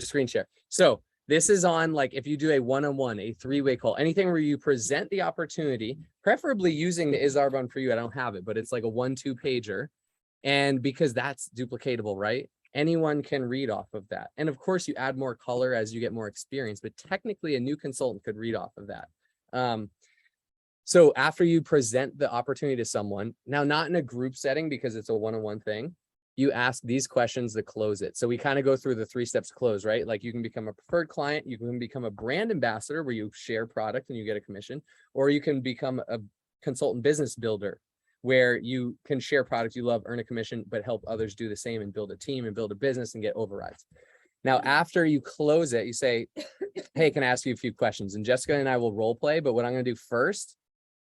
screen share. So this is on, like, if you do a one-on-one, a three-way call, anything where you present the opportunity, preferably using the Is Arbonne For You. I don't have it, but it's like a 1-2 pager. And because that's duplicatable, right? Anyone can read off of that. And of course you add more color as you get more experience, but technically a new consultant could read off of that. So after you present the opportunity to someone, now not in a group setting because it's a one-on-one thing, you ask these questions to close it. So we kind of go through the 3 steps to close, right? Like you can become a preferred client, you can become a brand ambassador where you share product and you get a commission, or you can become a consultant business builder where you can share product you love, earn a commission, but help others do the same and build a team and build a business and get overrides. Now, after you close it, you say, hey, can I ask you a few questions? And Jessica and I will role play, but what I'm going to do first,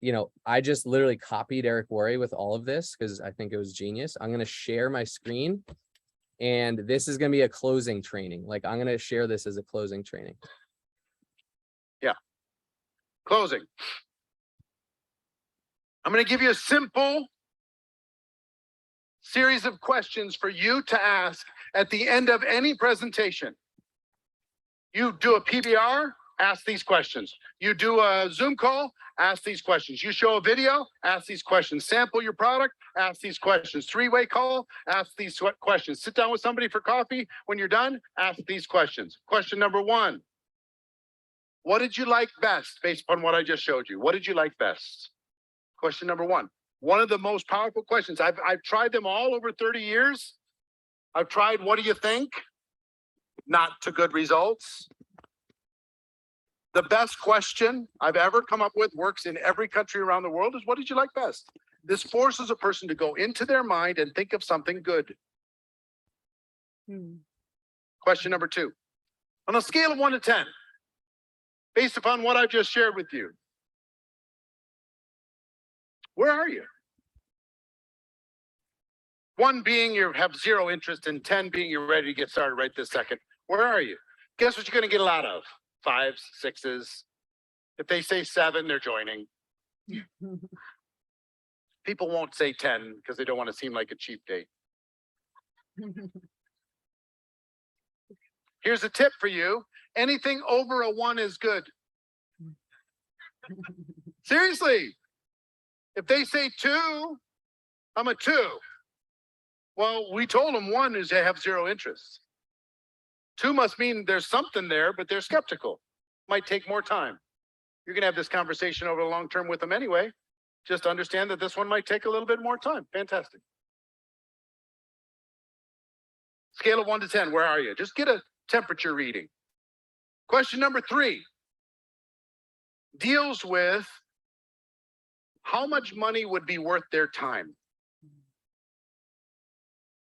you know, I just literally copied Eric Worre with all of this because I think it was genius. I'm going to share my screen and this is going to be a closing training. Like I'm going to share this as a closing training. Yeah. Closing. I'm going to give you a simple series of questions for you to ask at the end of any presentation. You do a PBR, ask these questions. You do a Zoom call, ask these questions. You show a video, ask these questions. Sample your product, ask these questions. 3-way call, ask these questions. Sit down with somebody for coffee. When you're done, ask these questions. Question number 1. What did you like best based upon what I just showed you? What did you like best? Question number 1. One of the most powerful questions. I've tried them all over 30 years. I've tried, what do you think? Not to good results. The best question I've ever come up with, works in every country around the world, is what did you like best? This forces a person to go into their mind and think of something good. Question number 2. On a scale of 1 to 10, based upon what I've just shared with you, where are you? 1 being you have 0 interest, and 10 being you're ready to get started right this second. Where are you? Guess what you're going to get a lot of? 5s, 6s. If they say 7, they're joining. People won't say 10 because they don't want to seem like a cheap date. Here's a tip for you. Anything over a 1 is good. Seriously. If they say 2, I'm a 2. Well, we told them 1 is they have 0 interest. 2 must mean there's something there, but they're skeptical. Might take more time. You're going to have this conversation over the long term with them anyway. Just understand that this one might take a little bit more time. Fantastic. Scale of 1 to 10, where are you? Just get a temperature reading. Question number 3 deals with how much money would be worth their time.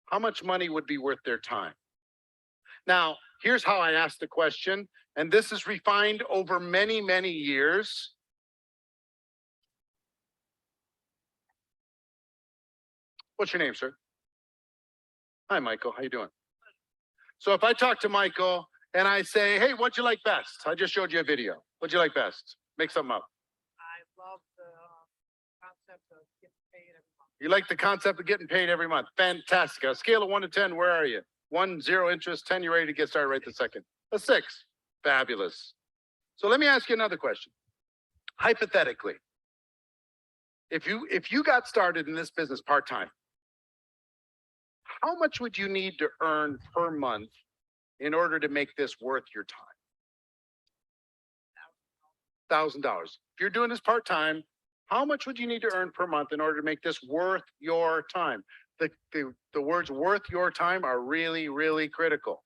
How much money would be worth their time? Now, here's how I asked the question, and this is refined over many, many years. What's your name, sir? Hi, Michael. How you doing? So if I talk to Michael and I say, hey, what'd you like best? I just showed you a video. What'd you like best? Make something up. I love the concept of getting paid every month. You like the concept of getting paid every month. Fantastic. On a scale of 1 to 10, where are you? 1, 0 interest, 10, you're ready to get started right this second. A 6. Fabulous. So let me ask you another question. Hypothetically, if you got started in this business part-time, how much would you need to earn per month in order to make this worth your time? $1,000. If you're doing this part-time, how much would you need to earn per month in order to make this worth your time? The words worth your time are really, really critical.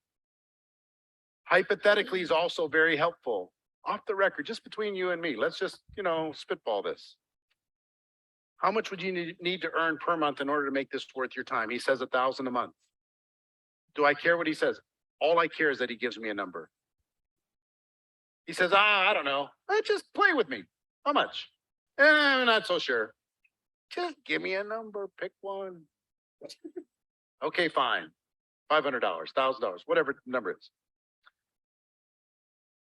Hypothetically is also very helpful. Off the record, just between you and me, let's just, spitball this. How much would you need to earn per month in order to make this worth your time? He says $1,000 a month. Do I care what he says? All I care is that he gives me a number. He says, I don't know. Just play with me. How much? I'm not so sure. Just give me a number. Pick one. Okay, fine. $500, $1,000, whatever the number is.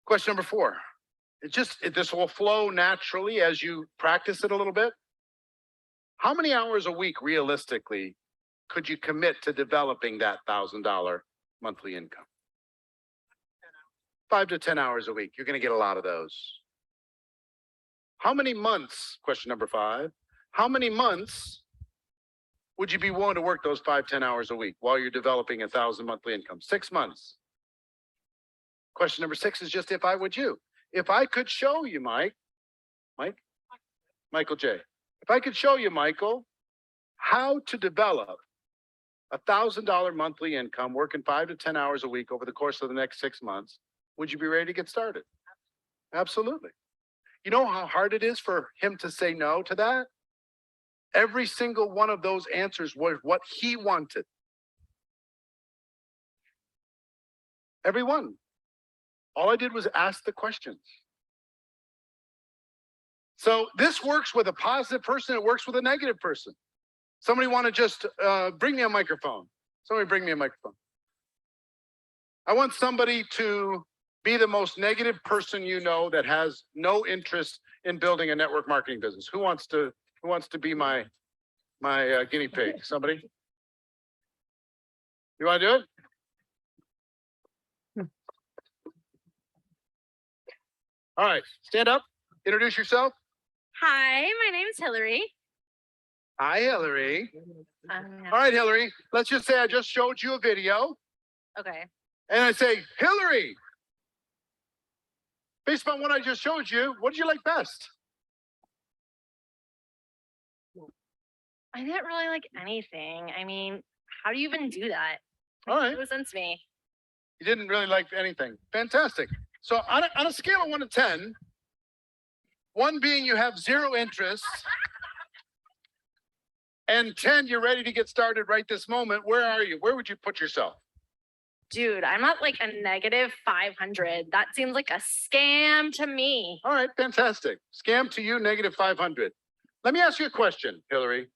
Question number 4. This will flow naturally as you practice it a little bit. How many hours a week realistically could you commit to developing that $1,000 monthly income? 5 to 10 hours a week. You're going to get a lot of those. How many months, question number 5, how many months would you be willing to work those 5, 10 hours a week while you're developing 1,000 monthly income? 6 months. Question number 6 is just if I would you. If I could show you, Michael J. If I could show you, Michael, how to develop $1,000 monthly income working 5 to 10 hours a week over the course of the next 6 months, would you be ready to get started? Absolutely. You know how hard it is for him to say no to that? Every single one of those answers was what he wanted. Every one. All I did was ask the questions. So this works with a positive person. It works with a negative person. Somebody want to just bring me a microphone. Somebody bring me a microphone. I want somebody to be the most negative person you know that has no interest in building a network marketing business. Who wants to be my guinea pig? Somebody? You want to do it? All right, stand up, introduce yourself. Hi, my name's Hillary. Hi, Hillary. Um, All right, Hillary, let's just say I just showed you a video okay. and I say, Hillary, based on what I just showed you, what did you like best? I didn't really like anything. I mean, how do you even do that? All right. No sense to me. You didn't really like anything. Fantastic. So on a scale of 1 to 10, 1 being you have 0 interest, and 10, you're ready to get started right this moment. Where are you? Where would you put yourself? Dude, I'm at like a negative 500. That seems like a scam to me. All right, fantastic. Scam to you, negative 500. Let me ask you a question, Hillary.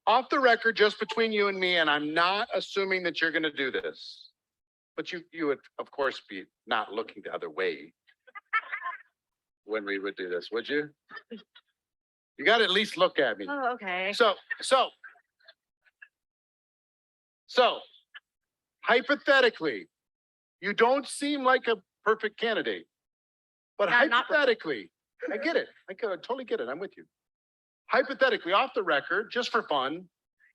Off the record, just between you and me, and I'm not assuming that you're going to do this, but you would, of course, be not looking the other way when we would do this, would you? You got to at least look at me. Oh, okay. So hypothetically, you don't seem like a perfect candidate, but Yeah, not hypothetically, I get it. I totally get it. I'm with you. Hypothetically, off the record, just for fun,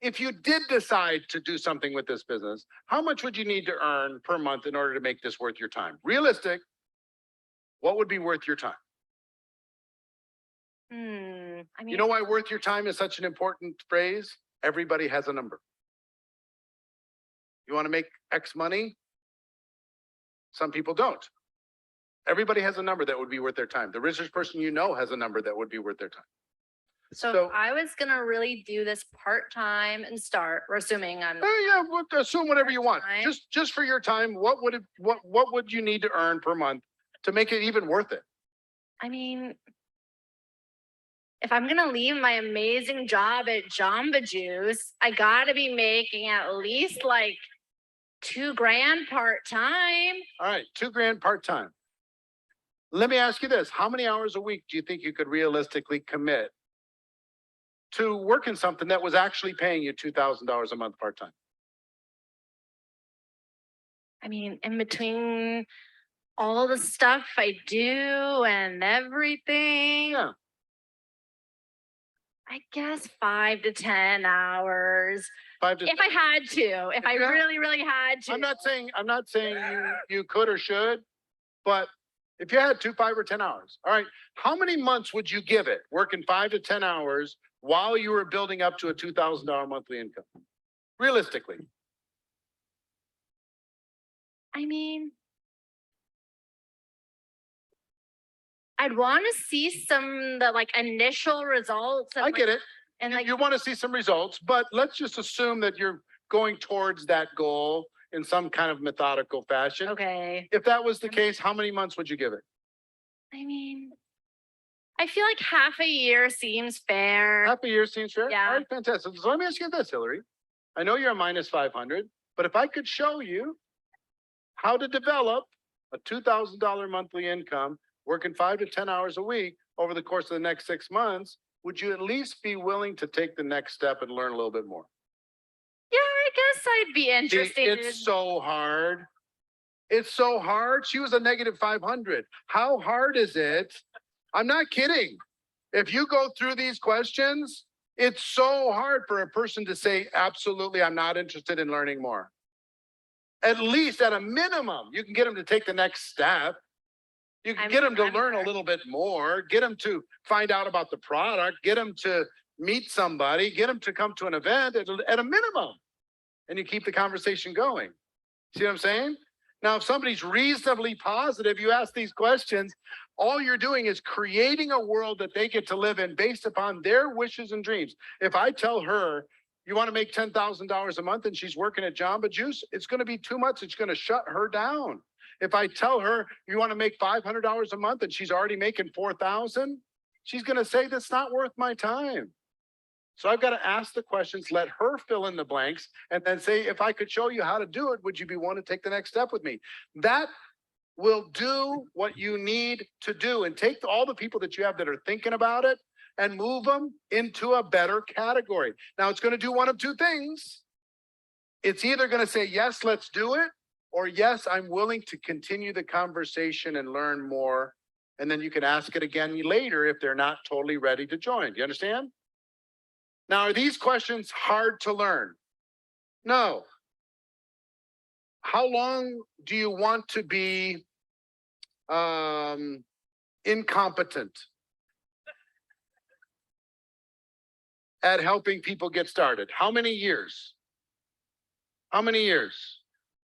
if you did decide to do something with this business, how much would you need to earn per month in order to make this worth your time? Realistic, what would be worth your time? I mean, You know why worth your time is such an important phrase? Everybody has a number. You want to make X money? Some people don't. Everybody has a number that would be worth their time. The richest person you know has a number that would be worth their time. so so- if I was gonna really do this part-time and start, we're assuming I'm Yeah, we'll assume whatever you want. Time. Just for your time, what would you need to earn per month to make it even worth it? I mean, if I'm gonna leave my amazing job at Jamba Juice, I gotta be making at least like $2,000 part-time. All right, $2,000 part-time. Let me ask you this. How many hours a week do you think you could realistically commit to working something that was actually paying you $2,000 a month part-time? I mean, in between all the stuff I do and everything, Yeah. I guess 5 to 10 hours. 5 to If I had to, if I Yeah. really had to. I'm not saying you could or should, but if you had 2, 5, or 10 hours, all right, how many months would you give it working 5 to 10 hours while you were building up to a $2,000 monthly income? Realistically. I mean, I'd want to see the like initial results. I get it. And You- like, you want to see some results, but let's just assume that you're going towards that goal in some kind of methodical fashion. okay. If that was the case, how many months would you give it? I mean, I feel like half a year seems fair. Half a year seems fair? Yeah. All right, fantastic. So let me ask you this, Hillary. I know you're a minus 500, but if I could show you how to develop a $2,000 monthly income, working 5 to 10 hours a week over the course of the next 6 months, would you at least be willing to take the next step and learn a little bit more? Yeah, I guess I'd be See, interested. it's so hard It's so hard. She was a negative 500. How hard is it? I'm not kidding. If you go through these questions, it's so hard for a person to say, absolutely, I'm not interested in learning more. At least at a minimum, you can get them to take the next step. You can get them to learn a little bit more, get them to find out about the product, get them to meet somebody, get them to come to an event at a minimum. And you keep the conversation going. See what I'm saying? Now, if somebody's reasonably positive, you ask these questions, all you're doing is creating a world that they get to live in based upon their wishes and dreams. If I tell her, you want to make $10,000 a month and she's working at Jamba Juice, it's going to be too much. It's going to shut her down. If I tell her you want to make $500 a month and she's already making 4,000, she's going to say that's not worth my time. So I've got to ask the questions, let her fill in the blanks, and then say, if I could show you how to do it, would you be willing to take the next step with me? That will do what you need to do, and take all the people that you have that are thinking about it and move them into a better category. Now it's going to do one of two things. It's either going to say, yes, let's do it, or yes, I'm willing to continue the conversation and learn more. And then you can ask it again later if they're not totally ready to join. Do you understand? Now, are these questions hard to learn? No. How long do you want to be incompetent at helping people get started? How many years? How many years?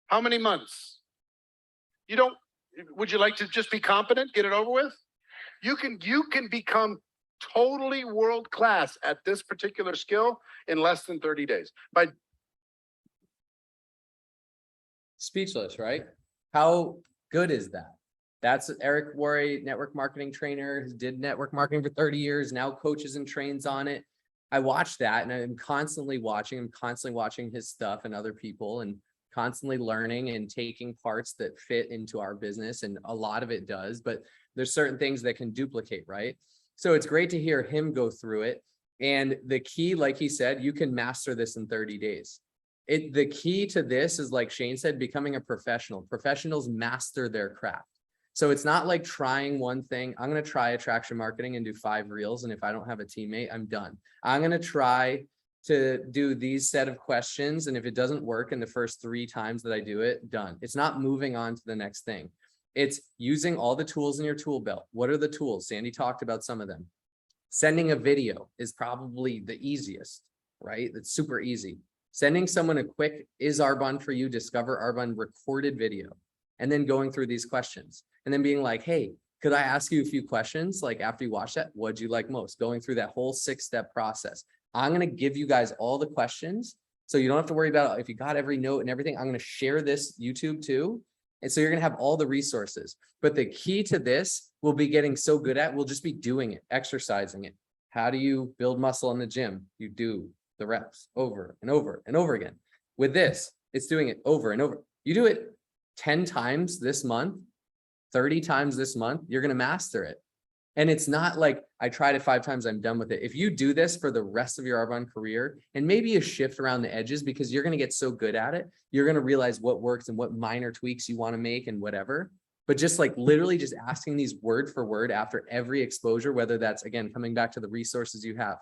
How many months? Would you like to just be competent, get it over with? You can become totally world class at this particular skill in less than 30 days. Speechless, right? How good is that? That's Eric Worre, network marketing trainer, who did network marketing for 30 years, now coaches and trains on it. I watch that and I'm constantly watching his stuff and other people, and constantly learning and taking parts that fit into our business. And a lot of it does, but there's certain things that can duplicate, right? So it's great to hear him go through it. And the key, like he said, you can master this in 30 days. The key to this is, like Shane said, becoming a professional. Professionals master their craft. So it's not like trying one thing. I'm going to try attraction marketing and do 5 reels. And if I don't have a teammate, I'm done. I'm going to try to do these set of questions. And if it doesn't work in the first 3 times that I do it, done. It's not moving on to the next thing. It's using all the tools in your tool belt. What are the tools? Sandy talked about some of them. Sending a video is probably the easiest, right? That's super easy. Sending someone a quick Is Arbonne For You, Discover Arbonne recorded video, and then going through these questions and then being like, hey, could I ask you a few questions? Like after you watch that, what'd you like most? Going through that whole 6-step process. I'm going to give you guys all the questions. So you don't have to worry about if you got every note and everything. I'm going to share this YouTube too. And so you're going to have all the resources, but the key to this we'll be getting so good at, we'll just be doing it, exercising it. How do you build muscle in the gym? You do the reps over and over and over again. With this, it's doing it over and over. You do it 10 times this month, 30 times this month, you're going to master it. And it's not like I tried it 5 times, I'm done with it. If you do this for the rest of your Arbonne career, and maybe you shift around the edges because you're going to get so good at it, you're going to realize what works and what minor tweaks you want to make and whatever. But just like literally just asking these word for word after every exposure, whether that's, again, coming back to the resources you have,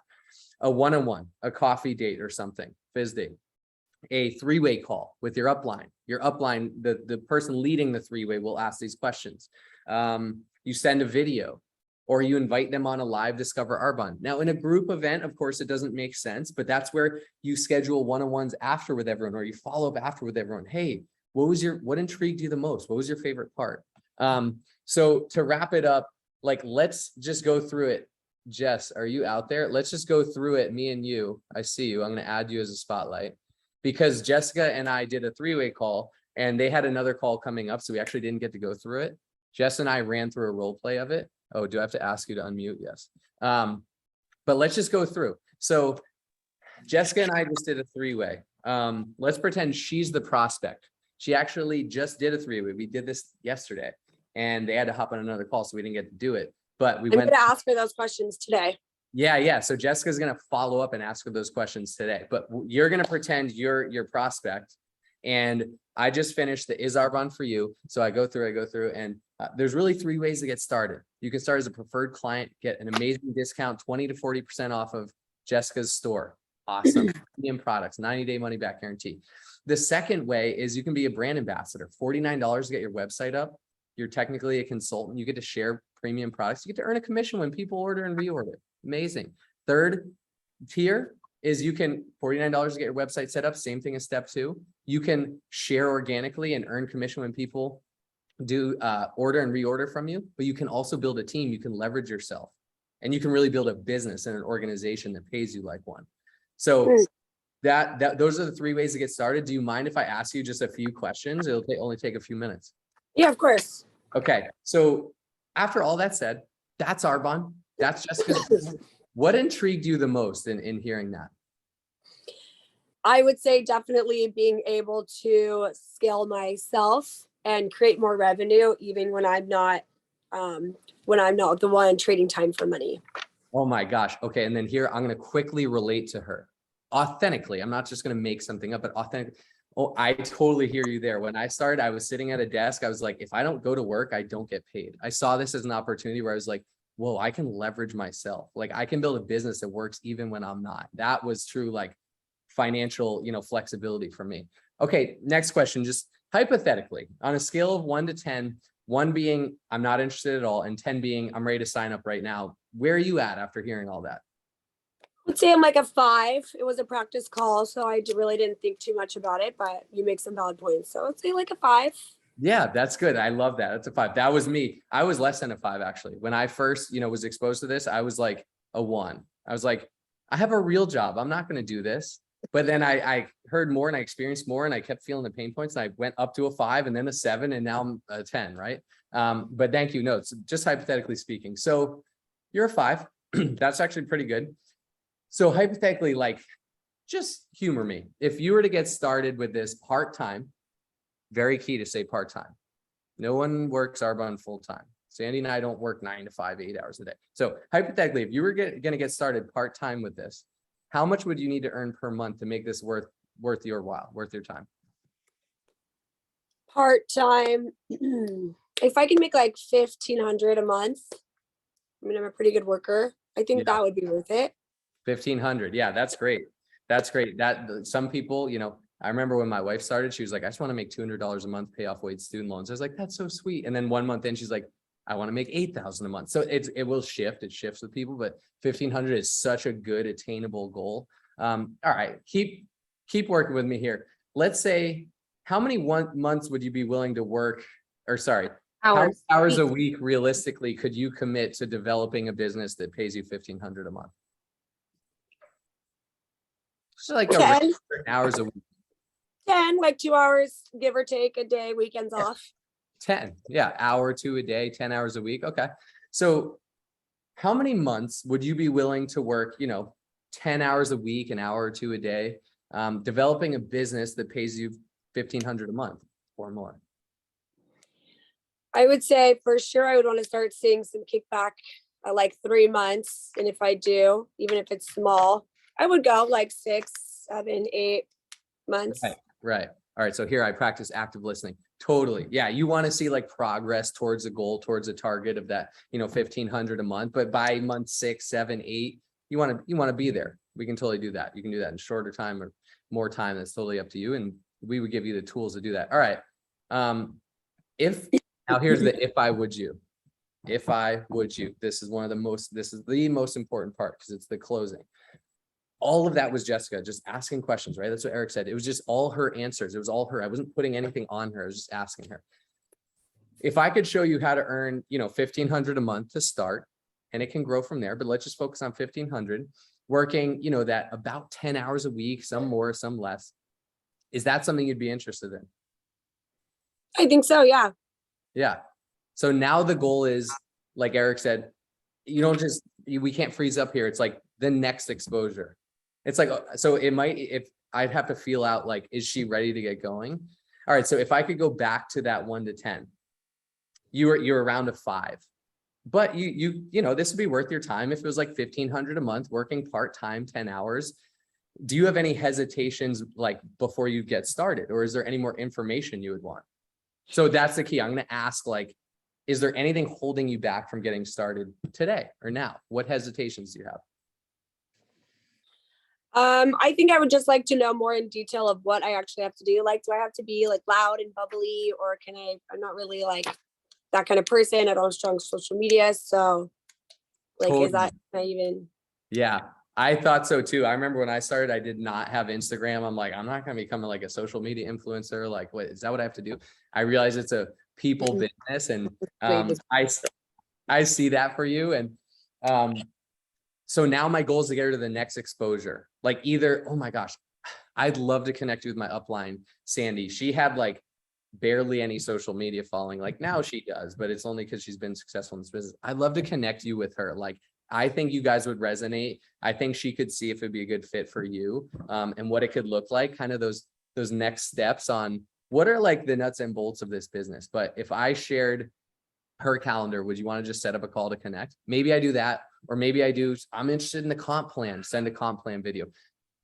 a one-on-one, a coffee date or something, Fizz date, a 3-way call with your upline. Your upline, the person leading the 3-way will ask these questions. You send a video, or you invite them on a live Discover Arbonne. Now, in a group event, of course, it doesn't make sense, but that's where you schedule one-on-ones after with everyone, or you follow up after with everyone. Hey, what intrigued you the most? What was your favorite part? So to wrap it up, like, let's just go through it. Jess, are you out there? Let's just go through it, me and you. I see you. I'm going to add you as a spotlight because Jessica and I did a 3-way call and they had another call coming up. So we actually didn't get to go through it. Jess and I ran through a role play of it. Oh, do I have to ask you to unmute? Yes. But let's just go through. So Jessica and I just did a 3-way. Let's pretend she's the prospect. She actually just did a 3-way. We did this yesterday and they had to hop on another call, so we didn't get to do it. But we went to ask her those questions today. Yeah. So Jessica's going to follow up and ask her those questions today, but you're going to pretend you're your prospect And I just finished the Is Arbonne For You. So I go through and there's really 3 ways to get started. You can start as a preferred client, get an amazing discount, 20 to 40% off of Jessica's store. Awesome. Premium products, 90-day money back guarantee. The second way is you can be a brand ambassador, $49 to get your website up. You're technically a consultant. You get to share premium products. You get to earn a commission when people order and reorder. Amazing. Third tier is you can $49 to get your website set up. Same thing as step 2. You can share organically and earn commission when people do order and reorder from you, but you can also build a team. You can leverage yourself and you can really build a business and an organization that pays you like one. So those are the 3 ways to get started. Do you mind if I ask you just a few questions? It'll only take a few minutes. Yeah, of course. Okay. So after all that said, that's Arbonne. That's Jessica's. What intrigued you the most in hearing that? I would say definitely being able to scale myself and create more revenue, even when I'm not the one trading time for money. Oh my gosh. Okay. And then here, I'm going to quickly relate to her. Authentically. I'm not just going to make something up, but authentic. Oh, I totally hear you there. When I started, I was sitting at a desk. I was like, if I don't go to work, I don't get paid. I saw this as an opportunity where I was like, whoa, I can leverage myself. Like I can build a business that works even when I'm not. That was true, like financial, flexibility for me. Okay. Next question, just hypothetically on a scale of 1 to 10, 1 being, I'm not interested at all. And 10 being, I'm ready to sign up right now. Where are you at after hearing all that? I would say I'm like a 5. It was a practice call, so I really didn't think too much about it, but you make some valid points. So I'd say like a 5. Yeah, that's good. I love that. That's a 5. That was me. I was less than a 5, actually. When I first, was exposed to this, I was like a 1. I was like, I have a real job. I'm not going to do this. But then I heard more and I experienced more and I kept feeling the pain points and I went up to a 5 and then a 7 and now I'm a 10, right? But thank you. No, it's just hypothetically speaking. So you're a 5. That's actually pretty good. So hypothetically, like, just humor me. If you were to get started with this part-time, very key to say part-time. No one works Arbonne full-time. Sandy and I don't work 9 to 5, 8 hours a day. So hypothetically, if you were going to get started part-time with this, how much would you need to earn per month to make this worth your while, worth your time? Part-time. If I can make like 1,500 a month, I mean, I'm a pretty good worker. I think that would be worth it. 1,500. Yeah, that's great. That's great. That some people, I remember when my wife started, she was like, I just want to make $200 a month, pay off Wade's student loans. I was like, that's so sweet. And then 1 month in, she's like, I want to make 8,000 a month. So it will shift. It shifts with people, but 1,500 is such a good attainable goal. All right, keep working with me here. Let's say, how many months would you be willing to work, or sorry, how many hours a week realistically could you commit to developing a business that pays you 1,500 a month? So like 10 hours a week. 10, like 2 hours, give or take a day, weekends off. 10, yeah, hour or 2 a day, 10 hours a week. Okay. So how many months would you be willing to work, 10 hours a week, an hour or 2 a day, developing a business that pays you 1,500 a month or more? I would say for sure I would want to start seeing some kickback at like 3 months. And if I do, even if it's small, I would go like 6, 7, 8 months. Right. All right. So here I practice active listening. Totally. Yeah. You want to see like progress towards a goal, towards a target of that, 1,500 a month, but by month 6, 7, 8, you want to be there. We can totally do that. You can do that in shorter time or more time. That's totally up to you. And we would give you the tools to do that. All right. Now here's the, if I would you, this is the most important part because it's the closing. All of that was Jessica just asking questions, right? That's what Eric said. It was just all her answers. It was all her. I wasn't putting anything on her. I was just asking her. If I could show you how to earn, 1,500 a month to start, and it can grow from there, but let's just focus on 1,500, working, that about 10 hours a week, some more, some less. Is that something you'd be interested in? I think so. Yeah. Yeah. So now the goal is, like Eric said, we can't freeze up here. It's like the next exposure. It's like, so it might, if I'd have to feel out, like, is she ready to get going? All right. So if I could go back to that 1 to 10, you're around a 5, but this would be worth your time. If it was like 1,500 a month, working part-time, 10 hours, do you have any hesitations like before you get started, or is there any more information you would want? So that's the key. I'm going to ask, like, is there anything holding you back from getting started today or now? What hesitations do you have? I think I would just like to know more in detail of what I actually have to do. Like, do I have to be like loud and bubbly, or I'm not really like that kind of person. I don't have strong social media. So like, is that can I even? Yeah, I thought so too. I remember when I started, I did not have Instagram. I'm like, I'm not going to become like a social media influencer. Like, what is that what I have to do? I realize it's a people business, and I see that for you. And so now my goal is to get her to the next exposure. Like either, oh my gosh, I'd love to connect you with my upline, Sandy. She had like barely any social media following. Like now she does, but it's only because she's been successful in this business. I'd love to connect you with her. Like, I think you guys would resonate. I think she could see if it'd be a good fit for you, and what it could look like, kind of those next steps on what are like the nuts and bolts of this business. But if I shared her calendar, would you want to just set up a call to connect? Maybe I do that, or maybe I'm interested in the comp plan, send a comp plan video,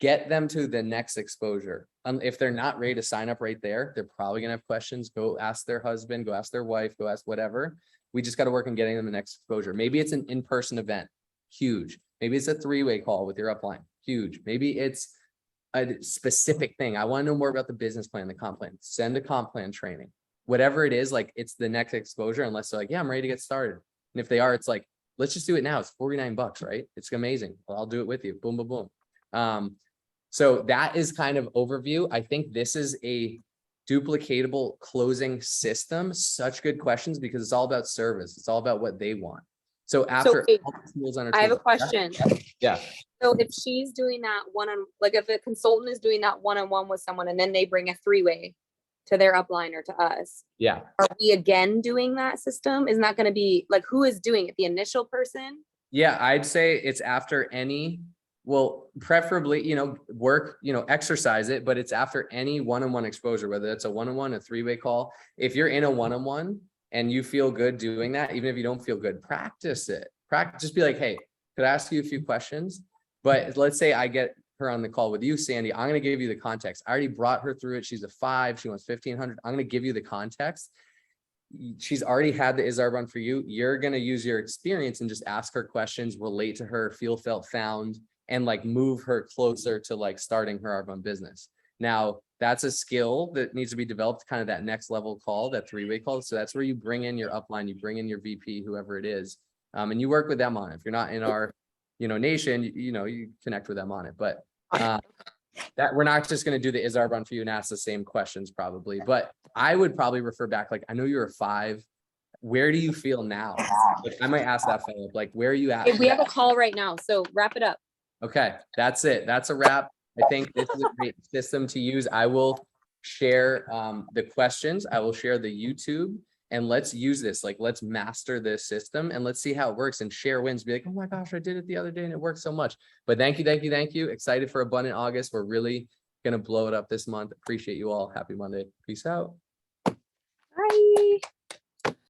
get them to the next exposure. If they're not ready to sign up right there, they're probably gonna have questions. Go ask their husband, go ask their wife, go ask whatever. We just got to work on getting them the next exposure. Maybe it's an in-person event, huge. Maybe it's a three-way call with your upline, huge. Maybe it's a specific thing. I want to know more about the business plan, the comp plan. Send a comp plan training. Whatever it is, like it's the next exposure, unless they're like, yeah, I'm ready to get started. And if they are, it's like, let's just do it now. It's $49, right? It's amazing. Well, I'll do it with you. Boom, boom, boom. So that is kind of overview. I think this is a duplicatable closing system. Such good questions, because it's all about service. It's all about what they want. So after wait, all the tools on our I have a table- question. Yeah. So if she's doing that like if a consultant is doing that one-on-one with someone and then they bring a three-way to their upline or to us, Yeah. are we again doing that system? Isn't that going to be like, who is doing it? The initial person? Yeah, I'd say it's after any, well, preferably, work, exercise it, but it's after any one-on-one exposure, whether it's a one-on-one, a three-way call. If you're in a one-on-one and you feel good doing that, even if you don't feel good, practice it. Just be like, hey, could I ask you a few questions? But let's say I get her on the call with you, Sandy. I'm going to give you the context. I already brought her through it. She's a 5. She wants 1,500. I'm going to give you the context. She's already had the Is Arbonne For You. You're going to use your experience and just ask her questions, relate to her, feel, felt, found, and like move her closer to like starting her Arbonne business. Now, that's a skill that needs to be developed, kind of that next level call, that three-way call. So that's where you bring in your upline, you bring in your VP, whoever it is, and you work with them on it. If you're not in our, nation, you connect with them on it. But that we're not just going to do the Is Arbonne For You and ask the same questions probably, but I would probably refer back. Like, I know you're a 5. Where do you feel now? Like, I might ask that follow up. Like, where are you at? Hey, we have a call right now, so wrap it up. Okay, that's it. That's a wrap. I think this is a great system to use. I will share the questions. I will share the YouTube, and let's use this. Like, let's master this system and let's see how it works and share wins. Be like, oh my gosh, I did it the other day and it worked so much. But thank you, thank you, thank you. Excited for Abundant August. We're really going to blow it up this month. Appreciate you all. Happy Monday. Peace out. Bye.